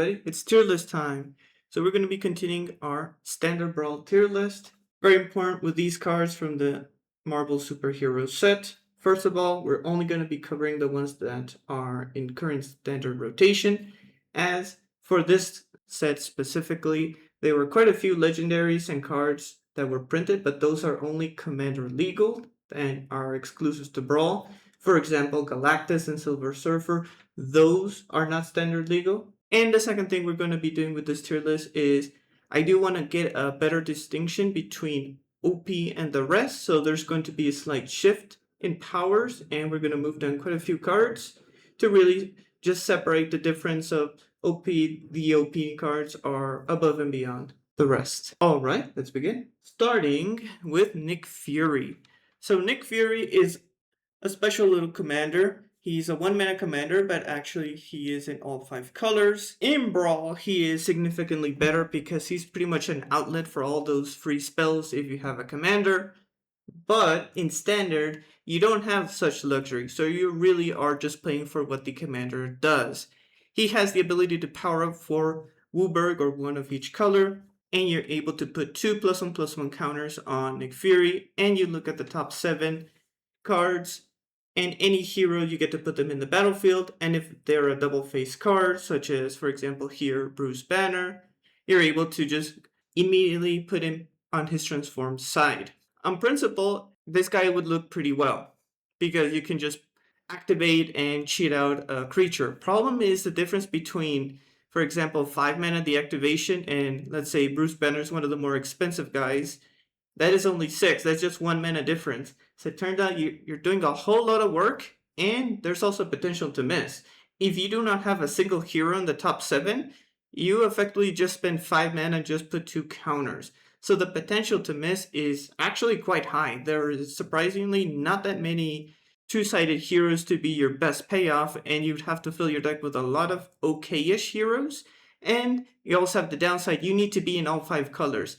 everybody, it's tier list time. So we're going to be continuing our standard Brawl tier list. Very important with these cards from the Marvel superhero set. First of all, we're only going to be covering the ones that are in current standard rotation. As for this set specifically, there were quite a few legendaries and cards that were printed, but those are only Commander legal and are exclusives to Brawl. For example, Galactus and Silver Surfer, those are not standard legal. And the second thing we're going to be doing with this tier list is I do want to get a better distinction between OP and the rest. So there's going to be a slight shift in powers, and we're going to move down quite a few cards to really just separate the difference of OP. The OP cards are above and beyond the rest. All right, let's begin. Starting with Nick Fury. So Nick Fury is a special little commander. He's a 1-mana commander, but actually he is in all 5 colors. In Brawl, he is significantly better because he's pretty much an outlet for all those free spells if you have a commander. But in Standard, you don't have such luxury, so you really are just playing for what the commander does. He has the ability to power up for Wooburg or one of each color, and you're able to put 2 +1/+1 counters on Nick Fury, and you look at the top 7 cards, and any hero, you get to put them in the battlefield, and if they're a double face card, such as, for example, here, Bruce Banner, you're able to just immediately put him on his transformed side. On principle, this guy would look pretty well, because you can just activate and cheat out a creature. Problem is the difference between, for example, 5-mana deactivation, and let's say Bruce Banner is one of the more expensive guys. That is only 6. That's just 1 mana difference. So it turned out you're doing a whole lot of work, and there's also potential to miss. If you do not have a single hero in the top 7, you effectively just spend 5 mana and just put 2 counters. So the potential to miss is actually quite high. There is surprisingly not that many 2-sided heroes to be your best payoff, and you'd have to fill your deck with a lot of okay-ish heroes. And you also have the downside, you need to be in all 5 colors.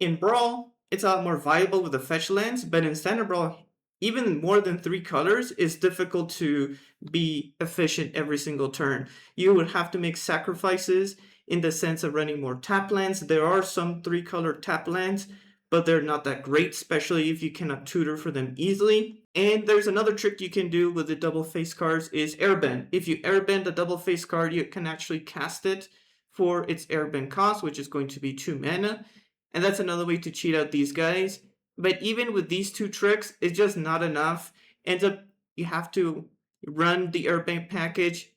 In Brawl, it's a lot more viable with the fetch lands, but in Standard Brawl, even more than 3 colors is difficult to be efficient every single turn. You would have to make sacrifices in the sense of running more tap lands. There are some 3-color tap lands, but they're not that great, especially if you cannot tutor for them easily. And there's another trick you can do with the double face cards is airbend. If you airbend a double face card, you can actually cast it for its airbend cost, which is going to be 2 mana. And that's another way to cheat out these guys. But even with these 2 tricks, it's just not enough. Ends up, you have to run the airbend package.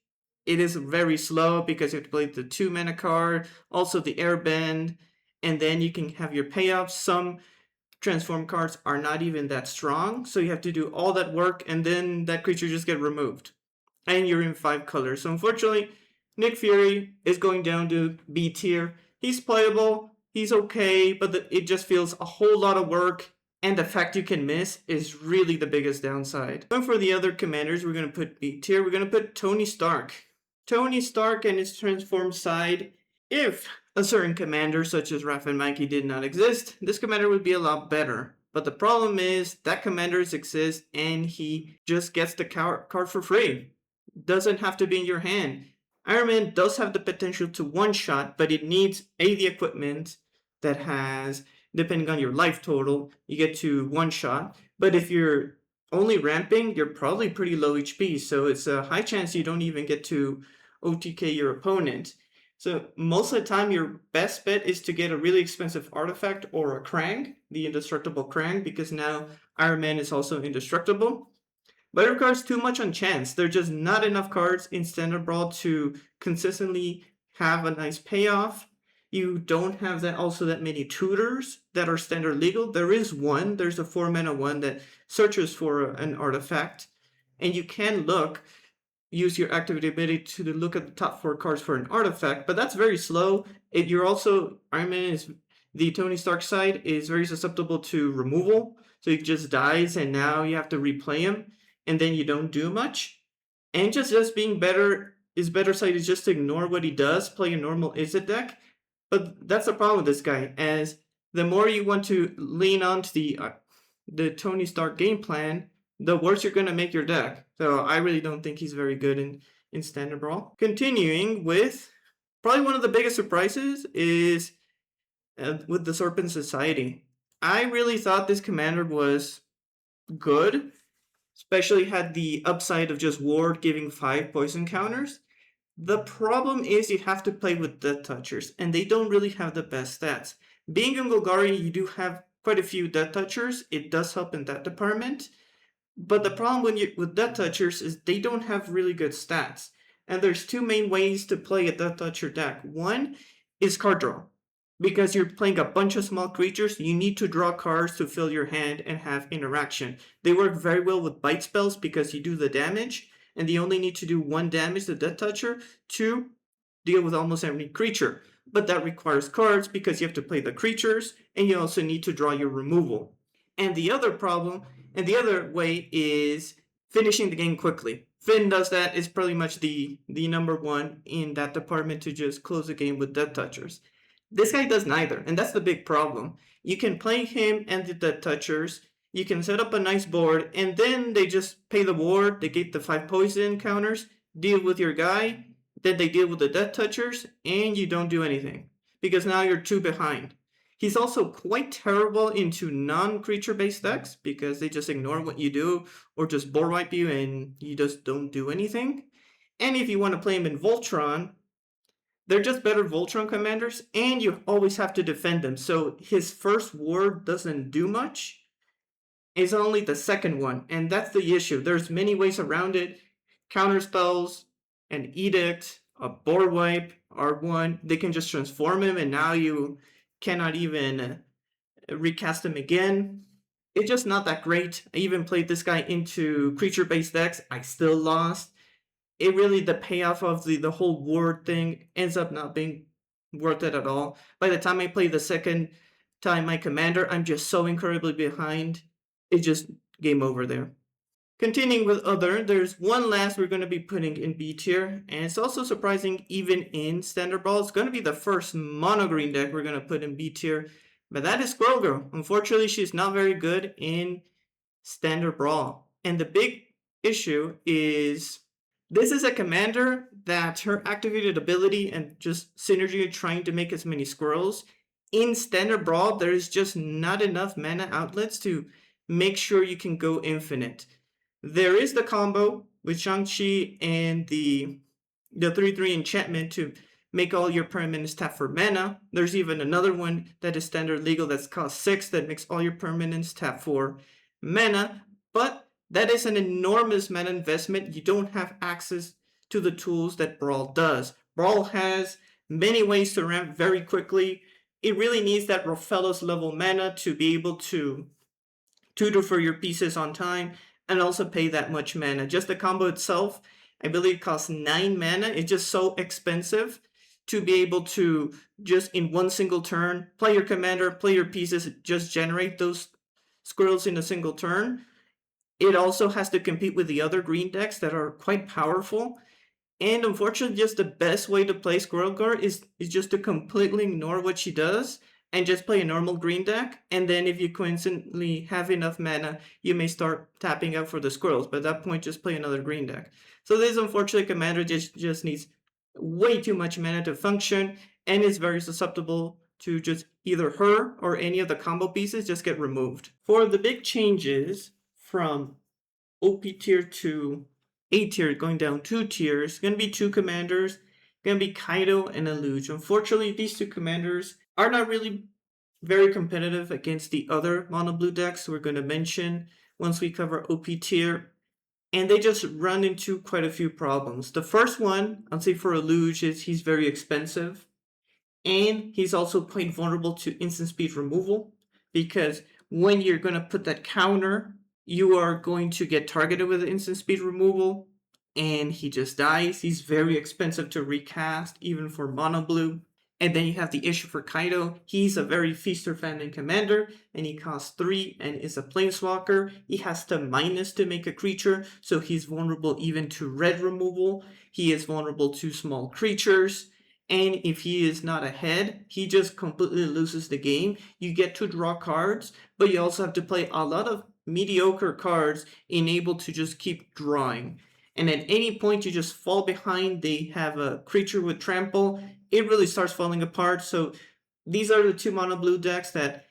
It is very slow because you have to play the 2 mana card, also the airbend, and then you can have your payoffs. Some transform cards are not even that strong, so you have to do all that work, and then that creature just get removed. And you're in 5 colors. So unfortunately, Nick Fury is going down to B tier. He's playable. He's okay, but it just feels a whole lot of work, and the fact you can miss is really the biggest downside. Going for the other commanders, we're going to put B tier. We're going to put Tony Stark. Tony Stark and his transformed side. If a certain commander such as Raph and Mikey did not exist, this commander would be a lot better. But the problem is that commanders exist, and he just gets the card for free. Doesn't have to be in your hand. Iron Man does have the potential to one-shot, but it needs the equipment that has, depending on your life total, you get to one-shot. But if you're only ramping, you're probably pretty low HP, so it's a high chance you don't even get to OTK your opponent. So most of the time, your best bet is to get a really expensive artifact or a Krang, the indestructible Krang, because now Iron Man is also indestructible. But it requires too much on chance. There are just not enough cards in Standard Brawl to consistently have a nice payoff. You don't have that many tutors that are standard legal. There is one. There's a 4-mana one that searches for an artifact. And you can use your activity ability to look at the top 4 cards for an artifact, but that's very slow. Iron Man is, the Tony Stark side is very susceptible to removal. So he just dies, and now you have to replay him, and then you don't do much. And just being better, his better side is just to ignore what he does, play a normal Izzet deck. But that's the problem with this guy, as the more you want to lean onto the Tony Stark game plan, the worse you're going to make your deck. So I really don't think he's very good in Standard Brawl. Continuing with Probably one of the biggest surprises is with the Serpent Society. I really thought this commander was good, especially had the upside of just Ward giving 5 poison counters. The problem is you have to play with Death Touchers, and they don't really have the best stats. Being in Golgari, you do have quite a few Death Touchers. It does help in that department. But the problem with Death Touchers is they don't have really good stats. And there's two main ways to play a Death Toucher deck. One is card draw. Because you're playing a bunch of small creatures, you need to draw cards to fill your hand and have interaction. They work very well with bite spells because you do the damage, and you only need to do 1 damage to Death Toucher to deal with almost every creature. But that requires cards because you have to play the creatures, and you also need to draw your removal. And the other way is finishing the game quickly. Finn does that, is pretty much the number one in that department to just close the game with Death Touchers. This guy does neither, and that's the big problem. You can play him and the Death Touchers, you can set up a nice board, and then they just pay the ward, they get the 5 poison counters, deal with your guy, then they deal with the Death Touchers, and you don't do anything. Because now you're 2 behind. He's also quite terrible into non-creature based decks, because they just ignore what you do, or just board wipe you and you just don't do anything. And if you want to play him in Voltron, they're just better Voltron commanders, and you always have to defend them. So his first ward doesn't do much. It's only the second one, and that's the issue. There's many ways around it. Counter spells, an edict, a board wipe, R1. They can just transform him, and now you cannot even recast him again. It's just not that great. I even played this guy into creature-based decks. I still lost. It really, the payoff of the whole ward thing ends up not being worth it at all. By the time I play the second time my commander, I'm just so incredibly behind. It's just game over there. Continuing with other, there's one last we're going to be putting in B tier, and it's also surprising even in Standard Brawl. It's going to be the first mono green deck we're going to put in B tier, but that is Squirrel Girl. Unfortunately, she's not very good in Standard Brawl. And the big issue is this is a commander that her activated ability and just synergy trying to make as many squirrels. In Standard Brawl, there is just not enough mana outlets to make sure you can go infinite. There is the combo with Shang-Chi and the 3/3 enchantment to make all your permanents tap for mana. There's even another one that is standard legal that's cost 6 that makes all your permanents tap for mana. But that is an enormous mana investment. You don't have access to the tools that Brawl does. Brawl has many ways to ramp very quickly. It really needs that Rofellos level mana to be able to tutor for your pieces on time and also pay that much mana. Just the combo itself, I believe, costs 9 mana. It's just so expensive to be able to just in one single turn play your commander, play your pieces, just generate those squirrels in a single turn. It also has to compete with the other green decks that are quite powerful. And unfortunately, just the best way to play Squirrel Girl is just to completely ignore what she does and just play a normal green deck. And then if you coincidentally have enough mana, you may start tapping out for the squirrels. But at that point, just play another green deck. So this unfortunate commander just needs way too much mana to function and is very susceptible to just either her or any of the combo pieces just get removed. For the big changes from OP tier to A tier, going down 2 tiers, going to be 2 commanders, going to be Kaido and Eluge. Unfortunately, these 2 commanders are not really very competitive against the other mono blue decks we're going to mention once we cover OP tier, and they just run into quite a few problems. The first one, I'll say for Eluge, is he's very expensive, and he's also quite vulnerable to instant speed removal, because when you're going to put that counter, you are going to get targeted with instant speed removal, and he just dies. He's very expensive to recast, even for mono blue. And then you have the issue for Kaido. He's a very feaster famine commander, and he costs 3 and is a planeswalker. He has to minus to make a creature, so he's vulnerable even to red removal. He is vulnerable to small creatures. And if he is not ahead, he just completely loses the game. You get to draw cards, but you also have to play a lot of mediocre cards in able to just keep drawing. and at any point you just fall behind, they have a creature with trample, it really starts falling apart. So these are the two mono blue decks that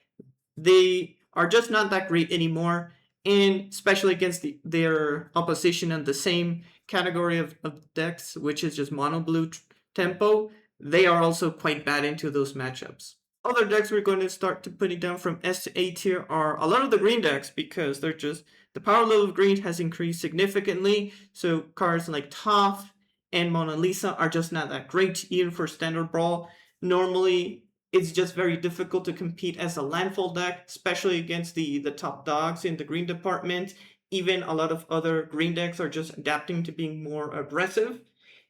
they are just not that great anymore, and especially against their opposition in the same category of decks, which is just mono blue tempo, they are also quite bad into those matchups. Other decks we're going to start to put it down from S to A tier are a lot of the green decks, because they're just, the power level of green has increased significantly, so cards like Toph and Mona Lisa are just not that great even for standard brawl. Normally it's just very difficult to compete as a landfall deck, especially against the top dogs in the green department. Even a lot of other green decks are just adapting to being more aggressive.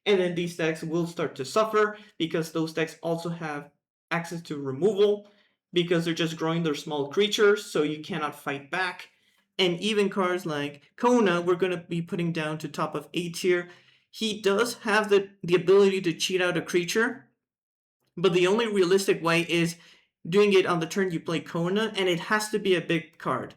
And then these decks will start to suffer because those decks also have access to removal, because they're just growing their small creatures, so you cannot fight back. And even cards like Kona, we're going to be putting down to top of A tier. He does have the ability to cheat out a creature, but the only realistic way is doing it on the turn you play Kona, and it has to be a big card.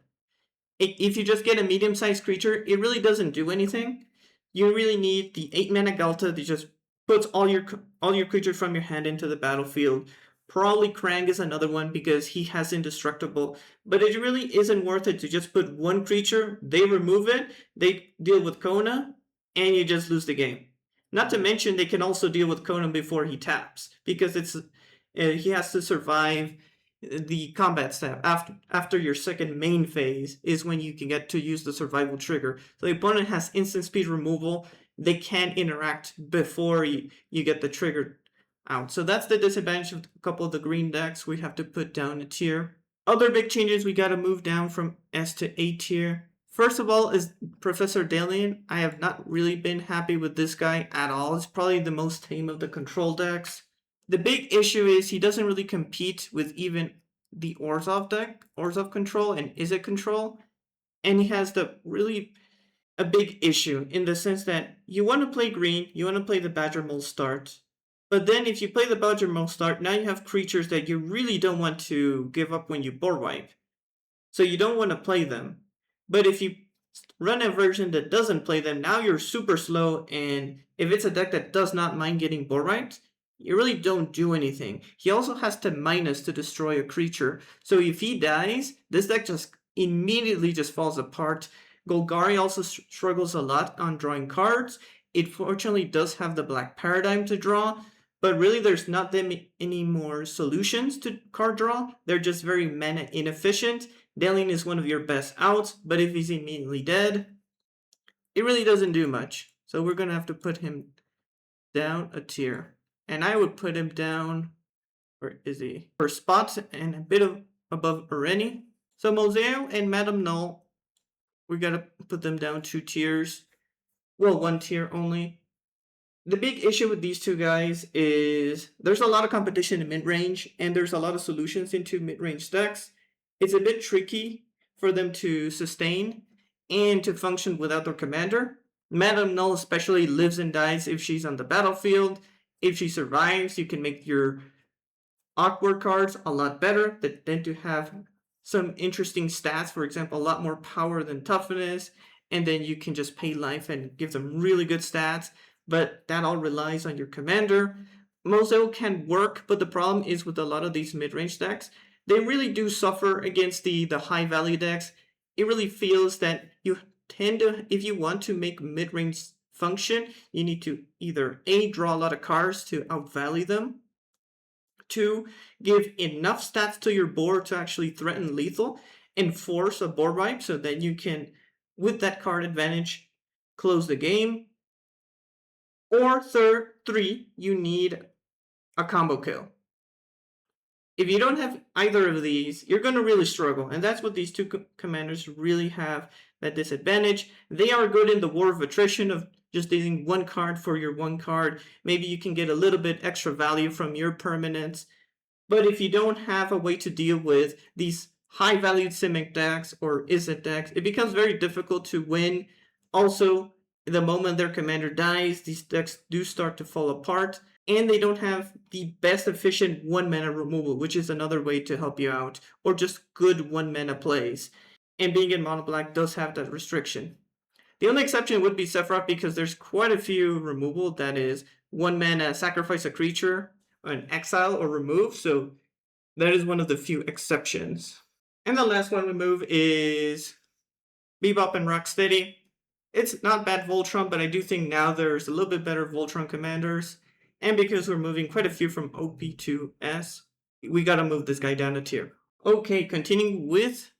If you just get a medium-sized creature, it really doesn't do anything. You really need the 8-mana Galta that just puts all your creatures from your hand into the battlefield. Probably Krang is another one because he has Indestructible, but it really isn't worth it to just put one creature, they remove it, they deal with Kona, and you just lose the game. Not to mention they can also deal with Kona before he taps, because he has to survive the combat step. After your second main phase is when you can get to use the survival trigger. So the opponent has instant speed removal. They can't interact before you get the trigger out. So that's the disadvantage of a couple of the green decks we have to put down a tier. Other big changes we got to move down from S to A tier. First of all is Professor Dalian. I have not really been happy with this guy at all. It's probably the most tame of the control decks. The big issue is he doesn't really compete with even the Orzhov deck, Orzhov control and Izzet control. And he has a big issue in the sense that you want to play green, you want to play the Badger Mole start. But then if you play the Badger Mole start, now you have creatures that you really don't want to give up when you board wipe. So you don't want to play them. But if you run a version that doesn't play them, now you're super slow, and if it's a deck that does not mind getting board wiped, you really don't do anything. He also has to minus to destroy a creature, so if he dies, this deck just immediately just falls apart. Golgari also struggles a lot on drawing cards. It fortunately does have the Black Paradigm to draw, but really there's not any more solutions to card draw. They're just very mana inefficient. Dalian is one of your best outs, but if he's immediately dead, it really doesn't do much. So we're going to have to put him down a tier. And I would put him down, where is he? For spots and a bit above Areni. So Moseo and Madame Null, we got to put them down 2 tiers. Well, 1 tier only. The big issue with these two guys is there's a lot of competition in mid-range, and there's a lot of solutions into mid-range decks. It's a bit tricky for them to sustain and to function without their commander. Madame Null especially lives and dies if she's on the battlefield. If she survives, you can make your awkward cards a lot better that tend to have some interesting stats, for example, a lot more power than toughness, and then you can just pay life and give them really good stats, but that all relies on your commander. Moseo can work, but the problem is with a lot of these mid-range decks, they really do suffer against the high value decks. It really feels that you tend to, if you want to make mid-range function, you need to either A, draw a lot of cards to outvalue them, 2, give enough stats to your board to actually threaten lethal and force a board wipe so that you can, with that card advantage, close the game. Or 3, you need a combo kill. If you don't have either of these, you're going to really struggle. And that's what these two commanders really have, that disadvantage. They are good in the war of attrition of just dealing 1 card for your 1 card. Maybe you can get a little bit extra value from your permanents. But if you don't have a way to deal with these high-valued Simic decks or Izzet decks, it becomes very difficult to win. Also, the moment their commander dies, these decks do start to fall apart. And they don't have the best efficient 1 mana removal, which is another way to help you out, or just good 1 mana plays. And being in mono black does have that restriction. The only exception would be Sephiroth because there's quite a few removal that is one mana sacrifice a creature, an exile, or remove, so that is one of the few exceptions. And the last one we move is Bebop and Rocksteady. It's not bad Voltron, but I do think now there's a little bit better Voltron commanders. And because we're moving quite a few from OP to S, we gotta move this guy down a tier. Okay, continuing with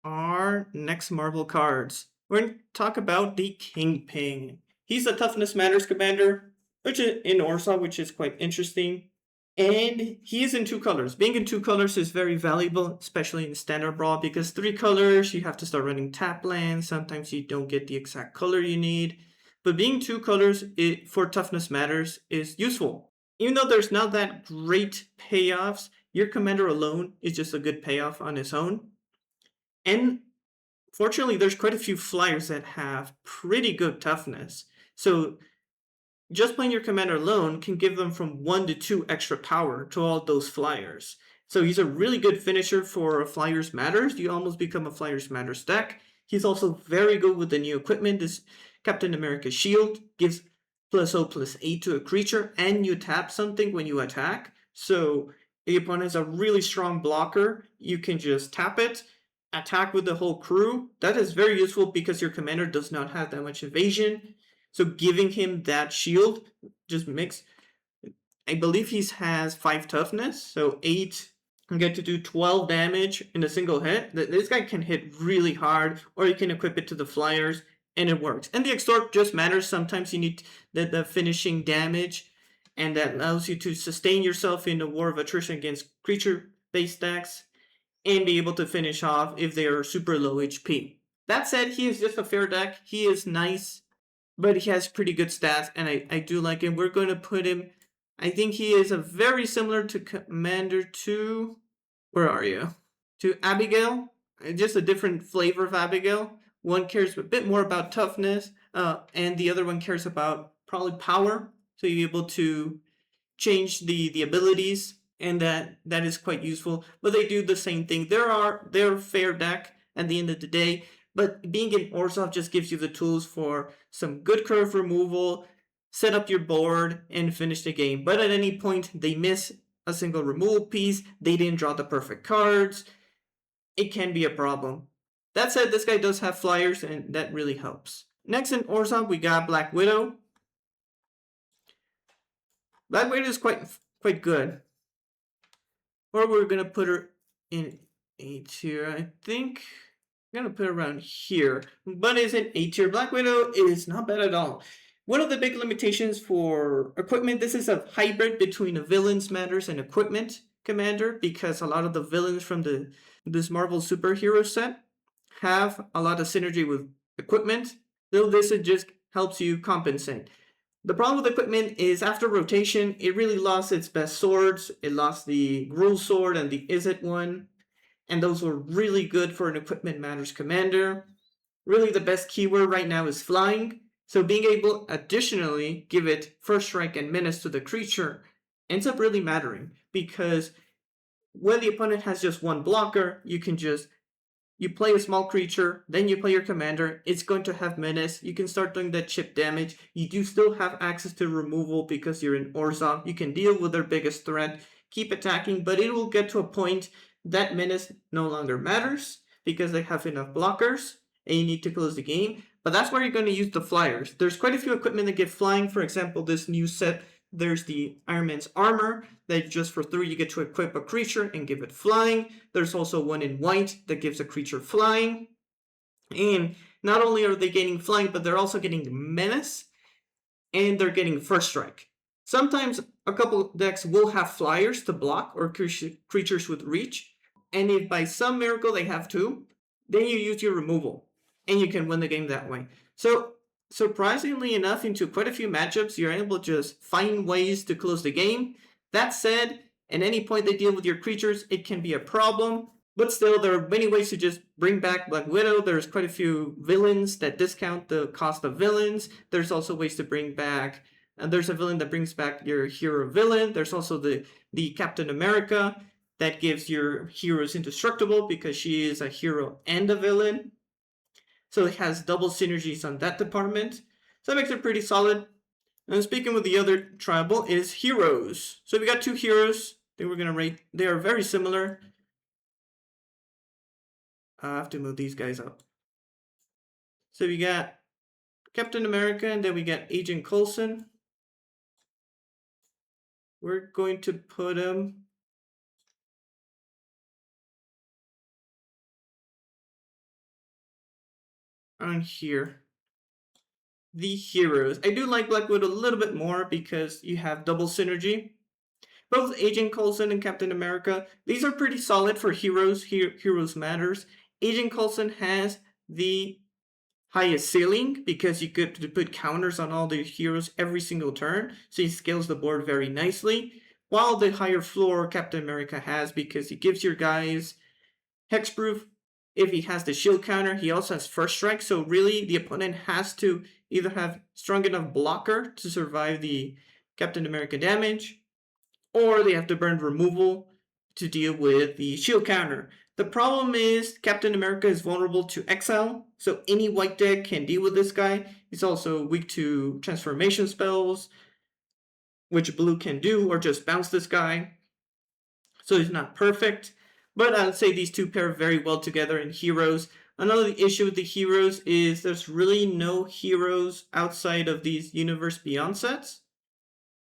our next Marvel cards. We're going to talk about the Kingpin. He's a Toughness Matters commander, which is in Orsa, which is quite interesting. And he is in 2 colors. Being in 2 colors is very valuable, especially in Standard Brawl, because 3 colors, you have to start running tap lands. Sometimes you don't get the exact color you need. But being 2 colors for Toughness Matters is useful. Even though there's not that great payoffs, your commander alone is just a good payoff on its own. And fortunately, there's quite a few flyers that have pretty good toughness. So just playing your commander alone can give them from 1 to 2 extra power to all those flyers. So he's a really good finisher for Flyers Matters. You almost become a Flyers Matters deck. He's also very good with the new equipment. This Captain America S.H.I.E.L.D. gives +0/+8 to a creature, and you tap something when you attack. So if the opponent has a really strong blocker, you can just tap it, attack with the whole crew. That is very useful because your commander does not have that much evasion. So giving him that shield just makes, I believe he has 5 toughness, so 8, and get to do 12 damage in a single hit. This guy can hit really hard, or you can equip it to the flyers, and it works. And the extort just matters. Sometimes you need the finishing damage, and that allows you to sustain yourself in a war of attrition against creature-based decks, and be able to finish off if they are super low HP. That said, he is just a fair deck. He is nice, but he has pretty good stats, and I do like him. We're going to put him, I think he is a very similar to Commander to, where are you? To Abigail, just a different flavor of Abigail. One cares a bit more about toughness, and the other one cares about probably power, so you're able to change the abilities, and that is quite useful. But they do the same thing. They're a fair deck at the end of the day, but being in Orzhov just gives you the tools for some good curve removal, set up your board, and finish the game. But at any point, they miss a single removal piece, they didn't draw the perfect cards, it can be a problem. That said, this guy does have flyers, and that really helps. Next in Orzhov, we got Black Widow. Black Widow is quite good. Or we're going to put her in A tier, I think. I'm going to put it around here, but it's an A tier. Black Widow is not bad at all. One of the big limitations for equipment, this is a hybrid between a Villains Matters and Equipment commander, because a lot of the villains from this Marvel superhero set have a lot of synergy with equipment, though this just helps you compensate. The problem with equipment is after rotation, it really lost its best swords. It lost the Gruul sword and the Izzet one, and those were really good for an Equipment Matters commander. Really, the best keyword right now is flying, so being able additionally give it first strike and menace to the creature ends up really mattering, because when the opponent has just one blocker, you play a small creature, then you play your commander, it's going to have menace, you can start doing that chip damage, you do still have access to removal because you're in Orzhov, you can deal with their biggest threat, keep attacking, but it will get to a point that menace no longer matters because they have enough blockers and you need to close the game. But that's where you're going to use the flyers. There's quite a few equipment that get flying. For example, this new set, there's the Iron Man's armor that just for 3 you get to equip a creature and give it flying. There's also one in white that gives a creature flying. And not only are they getting flying, but they're also getting menace and they're getting first strike. Sometimes a couple decks will have flyers to block or creatures with reach. And if by some miracle they have 2, then you use your removal and you can win the game that way. So surprisingly enough, into quite a few matchups, you're able to just find ways to close the game. That said, at any point they deal with your creatures, it can be a problem. But still, there are many ways to just bring back Black Widow. There's quite a few villains that discount the cost of villains. There's also ways to bring back, and there's a villain that brings back your hero villain. There's also the Captain America that gives your heroes indestructible because she is a hero and a villain. So it has double synergies on that department. So that makes it pretty solid. And speaking with the other tribal is heroes. So we got 2 heroes. I think we're going to rate. They are very similar. I have to move these guys up. So we got Captain America, and then we got Agent Coulson. We're going to put him on here. The heroes. I do like Black Widow a little bit more because you have double synergy. Both Agent Coulson and Captain America, these are pretty solid for heroes. Heroes matters. Agent Coulson has the highest ceiling because you get to put counters on all the heroes every single turn, so he scales the board very nicely. While the higher floor Captain America has because he gives your guys hexproof. If he has the shield counter, he also has first strike, so really the opponent has to either have strong enough blocker to survive the Captain America damage, or they have to burn removal to deal with the shield counter. The problem is Captain America is vulnerable to exile, so any white deck can deal with this guy. He's also weak to transformation spells, which blue can do, or just bounce this guy. So he's not perfect, but I would say these two pair very well together in heroes. Another issue with the heroes is there's really no heroes outside of these Universe Beyond sets,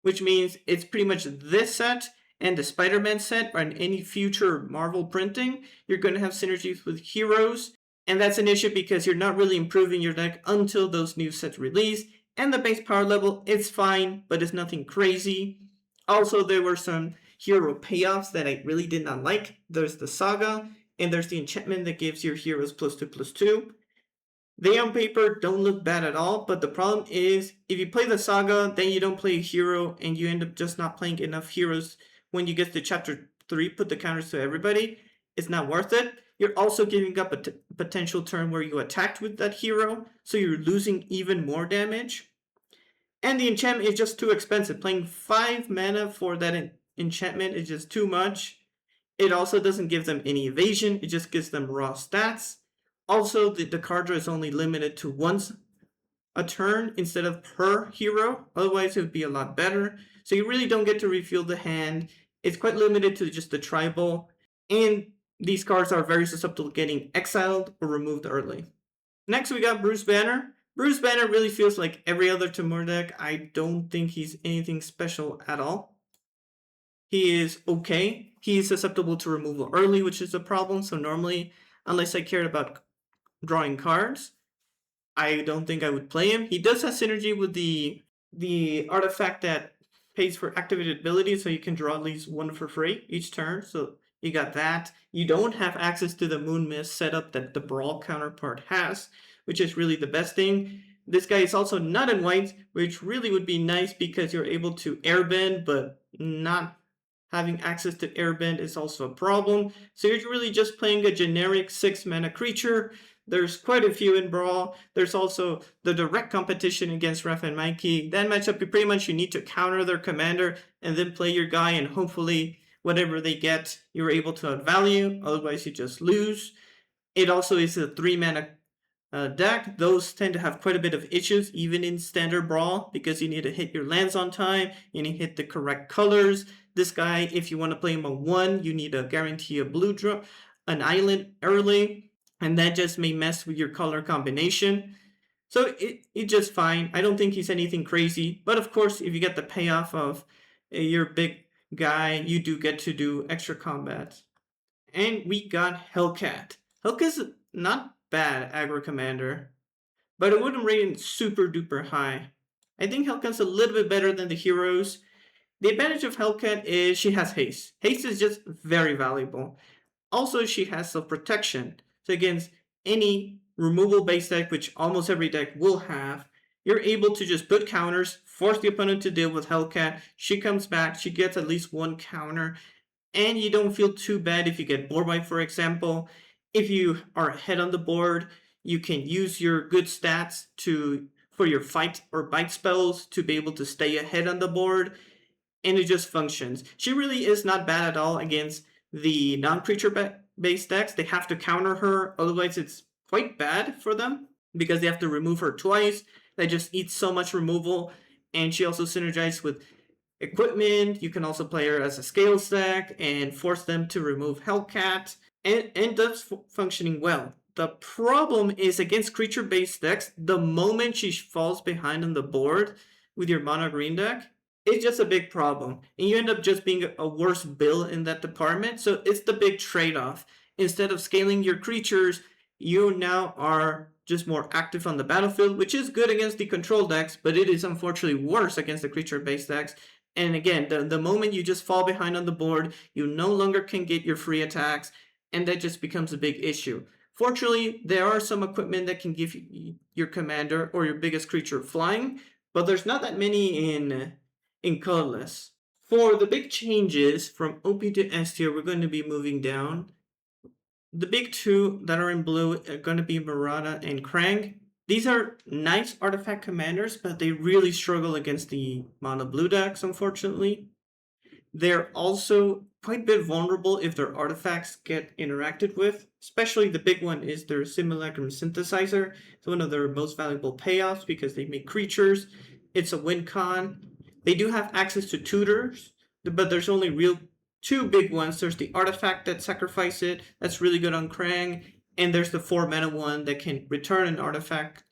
which means it's pretty much this set and the Spider-Man set, or in any future Marvel printing, you're going to have synergies with heroes, and that's an issue because you're not really improving your deck until those new sets release, and the base power level is fine, but it's nothing crazy. Also, there were some hero payoffs that I really did not like. There's the Saga, and there's the enchantment that gives your heroes +2/+2. They on paper don't look bad at all, but the problem is if you play the Saga, then you don't play a hero, and you end up just not playing enough heroes. When you get to Chapter 3, put the counters to everybody, it's not worth it. You're also giving up a potential turn where you attacked with that hero, so you're losing even more damage. And the enchantment is just too expensive. Playing 5 mana for that enchantment is just too much. It also doesn't give them any evasion, it just gives them raw stats. Also, the card draw is only limited to once a turn instead of per hero, otherwise it would be a lot better. So you really don't get to refill the hand. It's quite limited to just the tribal, and these cards are very susceptible to getting exiled or removed early. Next we got Bruce Banner. Bruce Banner really feels like every other Timur deck. I don't think he's anything special at all. He is okay. He is susceptible to removal early, which is a problem, so normally, unless I cared about drawing cards, I don't think I would play him. He does have synergy with the artifact that pays for activated abilities, so you can draw at least one for free each turn, so you got that. You don't have access to the Moon Mist setup that the Brawl counterpart has, which is really the best thing. This guy is also not in white, which really would be nice because you're able to airbend, but not having access to airbend is also a problem. So you're really just playing a generic 6 mana creature. There's quite a few in Brawl. There's also the direct competition against Raph and Mikey. That matchup, pretty much you need to counter their commander and then play your guy, and hopefully whatever they get, you're able to outvalue. Otherwise, you just lose. It also is a 3 mana deck. Those tend to have quite a bit of issues, even in standard Brawl, because you need to hit your lands on time, you need to hit the correct colors. This guy, if you want to play him a 1, you need to guarantee a blue draw, an island early, and that just may mess with your color combination. So it's just fine. I don't think he's anything crazy, but of course, if you get the payoff of your big guy, you do get to do extra combat. And we got Hellcat. Hellcat's not bad aggro commander, but I wouldn't rate him super duper high. I think Hellcat's a little bit better than the heroes. The advantage of Hellcat is she has haste. Haste is just very valuable. Also, she has self-protection. So against any removal based deck, which almost every deck will have, you're able to just put counters, force the opponent to deal with Hellcat. She comes back, she gets at least one counter, and you don't feel too bad if you get board wipe, for example. If you are ahead on the board, you can use your good stats for your fight or bite spells to be able to stay ahead on the board, and it just functions. She really is not bad at all against the non-creature based decks. They have to counter her, otherwise it's quite bad for them. because they have to remove her twice. That just eats so much removal. And she also synergizes with equipment. You can also play her as a scale stack and force them to remove Hellcat. And that's functioning well. The problem is against creature-based decks, the moment she falls behind on the board with your mono green deck, it's just a big problem. And you end up just being a worse build in that department. So it's the big trade-off. Instead of scaling your creatures, you now are just more active on the battlefield, which is good against the control decks, but it is unfortunately worse against the creature-based decks. And again, the moment you just fall behind on the board, you no longer can get your free attacks, and that just becomes a big issue. Fortunately, there are some equipment that can give your commander or your biggest creature flying, but there's not that many in colorless. For the big changes from OP to S tier, we're going to be moving down. The big two that are in blue are going to be Murata and Krang. These are nice artifact commanders, but they really struggle against the mono blue decks, unfortunately. They're also quite a bit vulnerable if their artifacts get interacted with. Especially the big one is their Simulacrum Synthesizer. It's one of their most valuable payoffs because they make creatures. It's a win con. They do have access to tutors, but there's only two big ones. There's the artifact that sacrifice it. That's really good on Krang. And there's the 4 mana one that can return an artifact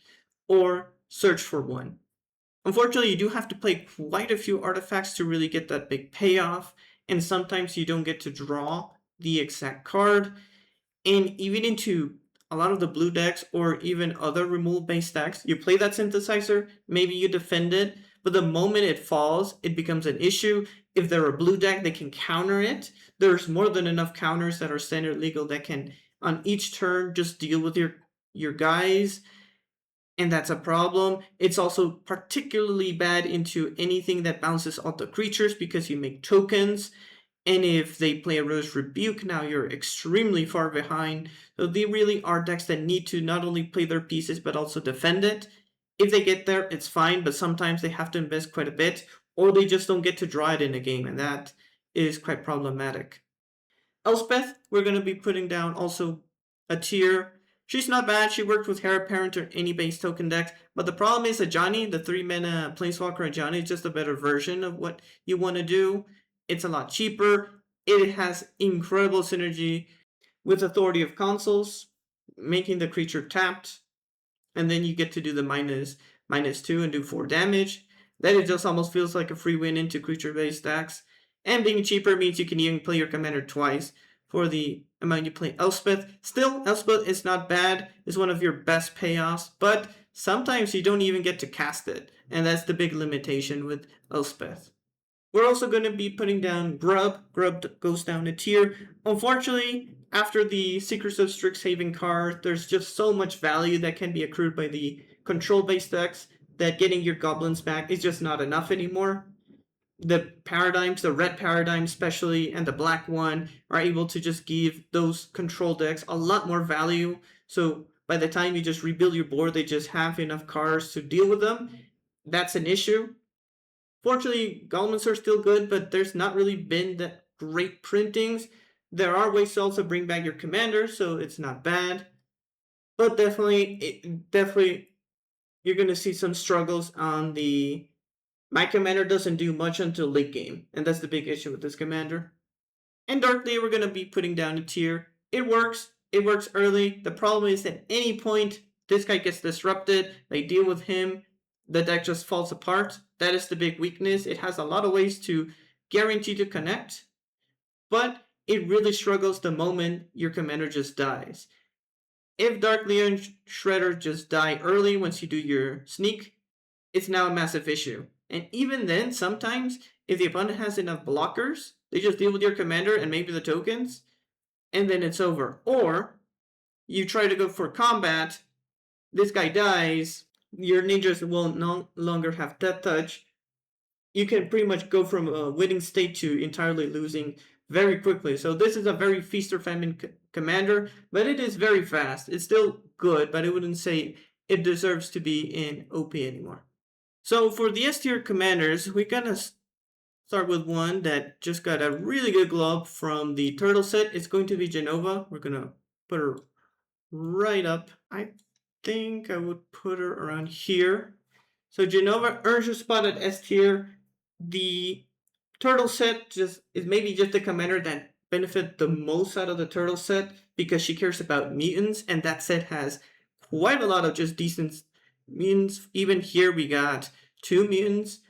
or search for one. Unfortunately, you do have to play quite a few artifacts to really get that big payoff, and sometimes you don't get to draw the exact card. And even into a lot of the blue decks or even other removal-based decks, you play that synthesizer, maybe you defend it, but the moment it falls, it becomes an issue. If they're a blue deck, they can counter it. There's more than enough counters that are standard legal that can, on each turn, just deal with your guys. And that's a problem. It's also particularly bad into anything that bounces off the creatures because you make tokens. And if they play a Rose Rebuke, now you're extremely far behind. So they really are decks that need to not only play their pieces, but also defend it. If they get there, it's fine, but sometimes they have to invest quite a bit, or they just don't get to draw it in a game, and that is quite problematic. Elspeth, we're going to be putting down also a tier. She's not bad. She worked with Heir Apparent or any base token decks. But the problem is Ajani, the 3-mana Planeswalker Ajani, is just a better version of what you want to do. It's a lot cheaper. It has incredible synergy with Authority of Consuls, making the creature tapped. And then you get to do the -2 and do 4 damage. Then it just almost feels like a free win into creature-based decks. And being cheaper means you can even play your commander twice for the amount you play Elspeth. Still, Elspeth is not bad. It's one of your best payoffs, but sometimes you don't even get to cast it. And that's the big limitation with Elspeth. We're also going to be putting down Grub. Grub goes down a tier. Unfortunately, after the Secrets of Strixhaven card, there's just so much value that can be accrued by the control-based decks that getting your goblins back is just not enough anymore. The paradigms, the red paradigm especially, and the black one are able to just give those control decks a lot more value. So by the time you just rebuild your board, they just have enough cards to deal with them. That's an issue. Fortunately, goblins are still good, but there's not really been that great printings. There are ways to also bring back your commander, so it's not bad. But definitely, you're going to see some struggles on the... My commander doesn't do much until late game, and that's the big issue with this commander. And Darkly, we're going to be putting down a tier. It works early. The problem is at any point, this guy gets disrupted, they deal with him, the deck just falls apart. That is the big weakness. It has a lot of ways to guarantee to connect, but it really struggles the moment your commander just dies. If Dark Leon Shredder just die early once you do your sneak, it's now a massive issue. And even then, sometimes, if the opponent has enough blockers, they just deal with your commander and maybe the tokens, and then it's over. Or, you try to go for combat, this guy dies, your ninjas will no longer have Death Touch. You can pretty much go from a winning state to entirely losing very quickly. So this is a very feast or famine commander, but it is very fast. It's still good, but I wouldn't say it deserves to be in OP anymore. So for the S tier commanders, we're gonna start with one that just got a really good glow up from the Turtle set. It's going to be Jenova. We're gonna put her right up. I think I would put her around here. So Jenova earns her spot at S tier. The turtle set is maybe just the commander that benefit the most out of the turtle set because she cares about mutants, and that set has quite a lot of just decent mutants. Even here we got 2 mutants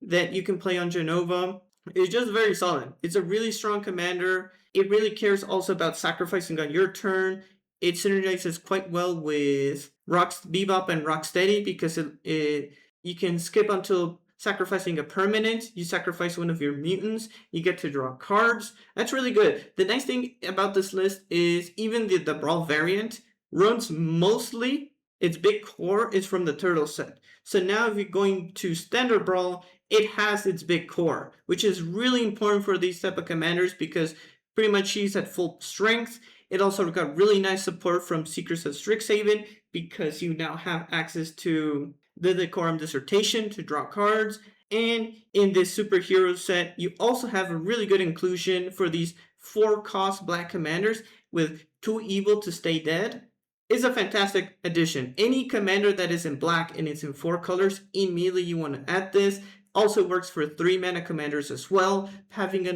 that you can play on Jenova. It's just very solid. It's a really strong commander. It really cares also about sacrificing on your turn. It synergizes quite well with Bebop and Rocksteady because you can skip until sacrificing a permanent. You sacrifice one of your mutants. You get to draw cards. That's really good. The nice thing about this list is even the Brawl variant runs mostly, its big core is from the Turtle set. So now if you're going to Standard Brawl, it has its big core, which is really important for these type of commanders because pretty much she's at full strength. It also got really nice support from Secrets of Strixhaven because you now have access to the Decorum Dissertation to draw cards. And in this superhero set, you also have a really good inclusion for these 4-cost black commanders with 2 evil to stay dead. Is a fantastic addition. Any commander that is in black and it's in 4 colors, immediately you want to add this. Also works for 3 mana commanders as well. Having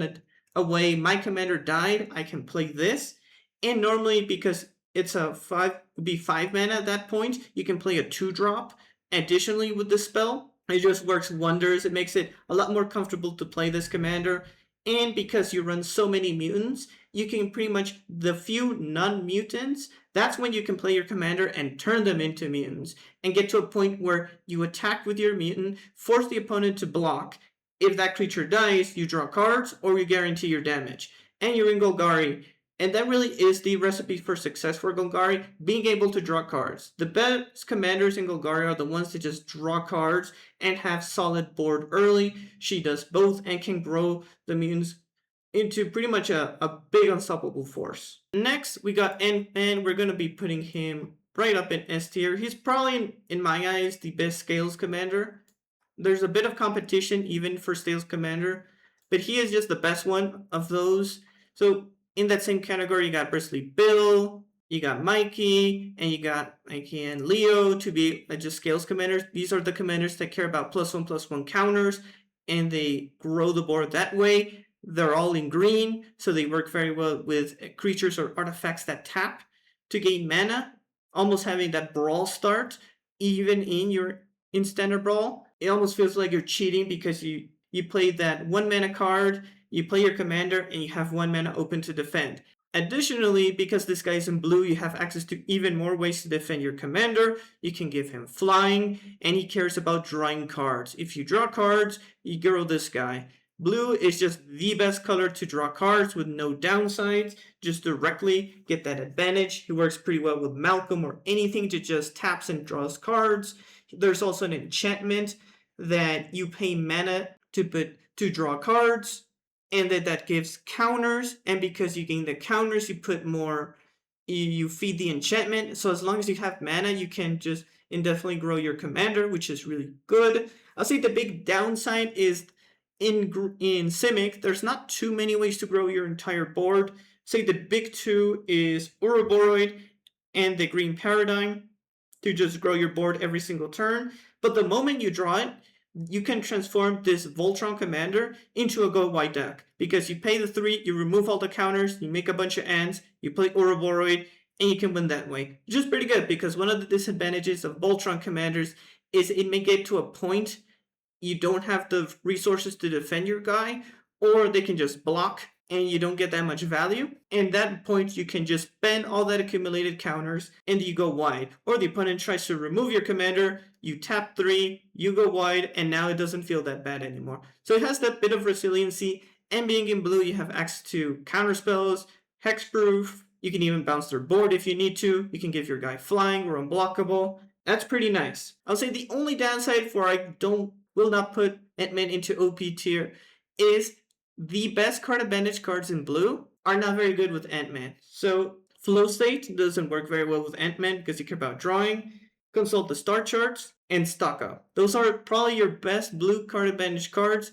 a way my commander died, I can play this. And normally, because it's a 5 mana at that point, you can play a 2-drop. Additionally, with the spell, it just works wonders. It makes it a lot more comfortable to play this commander. And because you run so many mutants, you can pretty much, the few non-mutants, that's when you can play your commander and turn them into mutants and get to a point where you attack with your mutant, force the opponent to block. If that creature dies, you draw cards or you guarantee your damage. And you're in Golgari. And that really is the recipe for success for Golgari, being able to draw cards. The best commanders in Golgari are the ones that just draw cards and have solid board early. She does both and can grow the mutants into pretty much a big unstoppable force. Next, we got Ant-Man. We're going to be putting him right up in S tier. He's probably, in my eyes, the best Scales commander. There's a bit of competition even for Scales commander, but he is just the best one of those. So in that same category, you got Bristly Bill, you got Mikey, and you got Mikey and Leo to be just Scales commanders. These are the commanders that care about +1/+1 counters, and they grow the board that way. They're all in green, so they work very well with creatures or artifacts that tap to gain mana, almost having that brawl start, even in Standard Brawl. It almost feels like you're cheating because you play that 1 mana card, you play your commander, and you have 1 mana open to defend. Additionally, because this guy's in blue, you have access to even more ways to defend your commander. You can give him flying, and he cares about drawing cards. If you draw cards, you grow this guy. Blue is just the best color to draw cards with no downsides. Just directly get that advantage. He works pretty well with Malcolm or anything that just taps and draws cards. There's also an enchantment that you pay mana to draw cards, and that gives counters. And because you gain the counters, you put more. You feed the enchantment. So as long as you have mana, you can just indefinitely grow your commander, which is really good. I'll say the big downside is in Simic, there's not too many ways to grow your entire board. Say the big 2 is Ouroboros and the Green Paradigm to just grow your board every single turn. But the moment you draw it, you can transform this Voltron commander into a go white deck because you pay the 3, you remove all the counters, you make a bunch of ants, you play Ouroboros, and you can win that way. Which is pretty good because one of the disadvantages of Voltron commanders is it may get to a point you don't have the resources to defend your guy, or they can just block and you don't get that much value. And at that point, you can just spend all that accumulated counters and you go wide. Or the opponent tries to remove your commander, you tap 3, you go wide, and now it doesn't feel that bad anymore. So it has that bit of resiliency, and being in blue, you have access to counter spells, hexproof, you can even bounce their board if you need to, you can give your guy flying or unblockable. That's pretty nice. I'll say the only downside for will not put Ant-Man into OP tier is the best card advantage cards in blue are not very good with Ant-Man. So Flow State doesn't work very well with Ant-Man because you care about drawing, Consult the Star Charts, and Stock Up. Those are probably your best blue card advantage cards,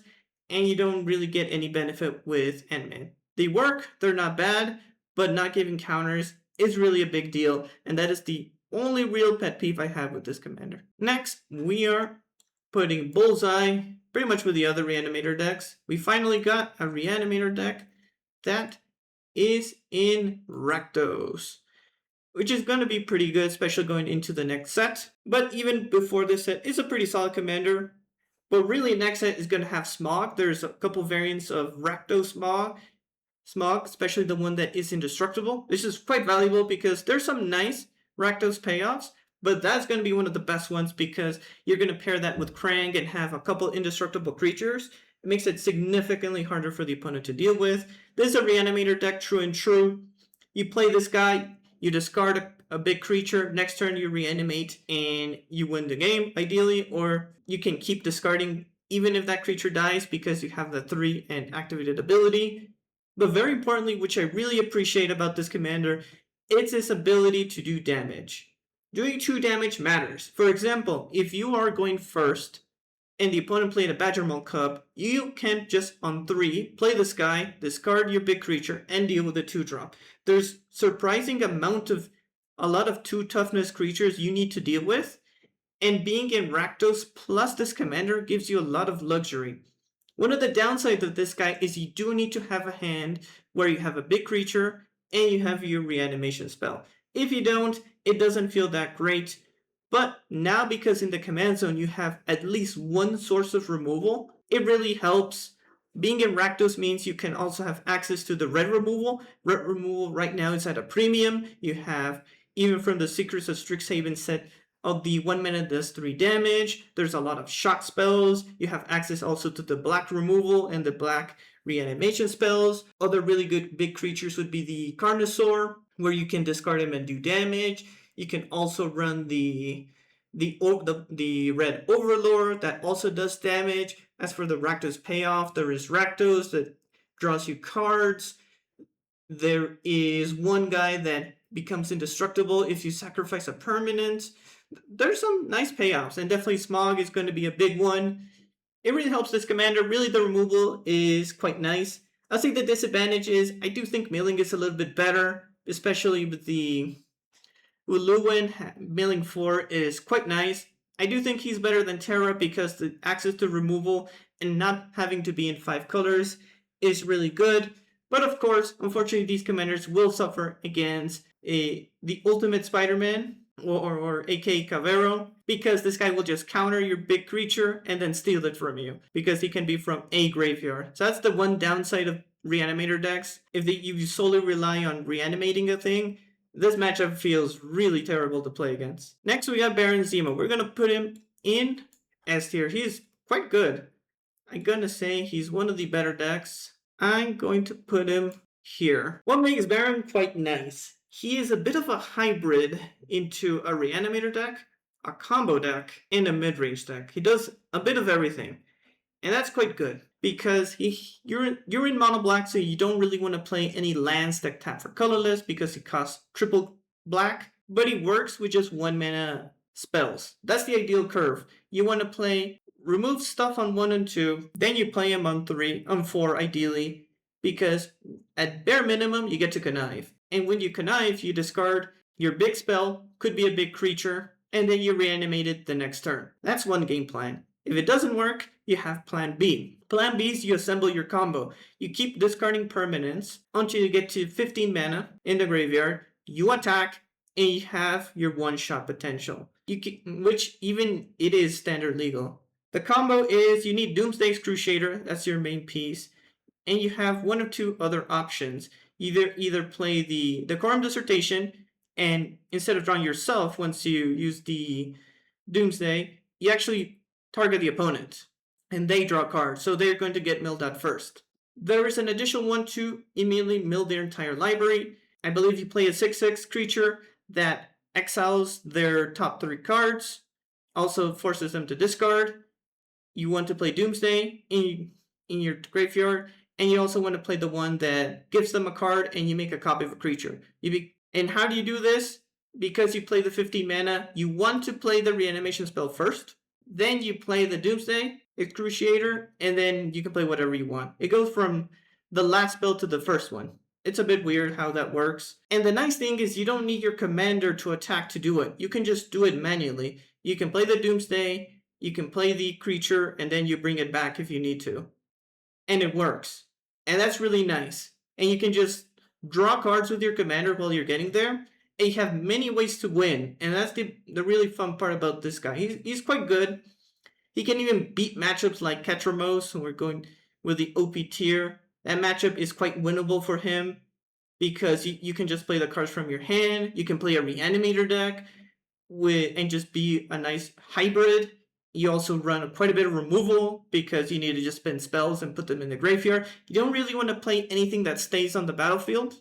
and you don't really get any benefit with Ant-Man. They work, they're not bad, but not giving counters is really a big deal, and that is the only real pet peeve I have with this commander. Next, we are putting Bullseye, pretty much with the other Reanimator decks. We finally got a Reanimator deck that is in Rakdos, which is going to be pretty good, especially going into the next set. But even before this set, it's a pretty solid commander. But really, next set is going to have Smog. There's a couple variants of Rakdos Smog, especially the one that is indestructible. This is quite valuable because there's some nice Rakdos payoffs, but that's going to be one of the best ones because you're going to pair that with Krang and have a couple indestructible creatures. It makes it significantly harder for the opponent to deal with. This is a Reanimator deck, true and true. You play this guy, you discard a big creature, next turn you reanimate and you win the game, ideally, or you can keep discarding even if that creature dies because you have the 3 and activated ability. But very importantly, which I really appreciate about this commander, it's its ability to do damage. Doing 2 damage matters. For example, if you are going first and the opponent played a Badgermaul Cub, you can just on 3 play this guy, discard your big creature, and deal with a 2-drop. There's surprising amount of a lot of 2 toughness creatures you need to deal with, and being in Rakdos plus this commander gives you a lot of luxury. One of the downsides of this guy is you do need to have a hand where you have a big creature and you have your reanimation spell. If you don't, it doesn't feel that great. But now because in the command zone you have at least one source of removal, it really helps. Being in Rakdos means you can also have access to the red removal. Red removal right now is at a premium. You have, even from the Secrets of Strixhaven set, of the 1 mana does 3 damage. There's a lot of shock spells. You have access also to the black removal and the black reanimation spells. Other really good big creatures would be the Carnosaur, where you can discard him and do damage. You can also run the red Overlord that also does damage. As for the Rakdos payoff, there is Rakdos that draws you cards. There is one guy that becomes indestructible if you sacrifice a permanent. There's some nice payoffs, and definitely Smog is going to be a big one. It really helps this commander. Really, the removal is quite nice. I'll say the disadvantage is I do think milling is a little bit better, especially with the Uluwin. Milling 4 is quite nice. I do think he's better than Terra because the access to removal and not having to be in 5 colors is really good. But of course, unfortunately, these commanders will suffer against the Ultimate Spider-Man, or aka Cavero, because this guy will just counter your big creature and then steal it from you, because he can be from a graveyard. So that's the one downside of Reanimator decks. If you solely rely on reanimating a thing, this matchup feels really terrible to play against. Next we got Baron Zemo. We're gonna put him in S tier. He's quite good. I'm gonna say he's one of the better decks. I'm going to put him here. What makes Baron quite nice? He is a bit of a hybrid into a Reanimator deck, a combo deck, and a mid-range deck. He does a bit of everything. And that's quite good, because you're in mono black, so you don't really want to play any lands that tap for colorless because it costs triple black, but he works with just 1 mana spells. That's the ideal curve. You want to remove stuff on 1 and 2, then you play him on 4 ideally, because at bare minimum you get to connive. And when you connive, you discard your big spell, could be a big creature, and then you reanimate it the next turn. That's one game plan. If it doesn't work, you have plan B. Plan B is you assemble your combo. You keep discarding permanents until you get to 15 mana in the graveyard, you attack, and you have your one-shot potential, which even it is standard legal. The combo is you need Doomsday's Crusader, that's your main piece, and you have 1 or 2 other options. Either play the Decorum Dissertation, and instead of drawing yourself once you use the Doomsday, you actually target the opponent, and they draw cards, so they're going to get milled out first. There is an additional one to immediately mill their entire library. I believe you play a 6/6 creature that exiles their top 3 cards, also forces them to discard. You want to play Doomsday in your graveyard, and you also want to play the one that gives them a card and you make a copy of a creature. And how do you do this? Because you play the 15 mana, you want to play the reanimation spell first, then you play the Doomsday Excruciator, and then you can play whatever you want. It goes from the last spell to the first one. it's a bit weird how that works. And the nice thing is you don't need your commander to attack to do it. You can just do it manually. You can play the Doomsday, you can play the creature, and then you bring it back if you need to. And it works. And that's really nice. And you can just draw cards with your commander while you're getting there. And you have many ways to win. And that's the really fun part about this guy. He's quite good. He can even beat matchups like Ketramos, who we're going with the OP tier. That matchup is quite winnable for him because you can just play the cards from your hand. You can play a Reanimator deck and just be a nice hybrid. You also run quite a bit of removal because you need to just spend spells and put them in the graveyard. You don't really want to play anything that stays on the battlefield.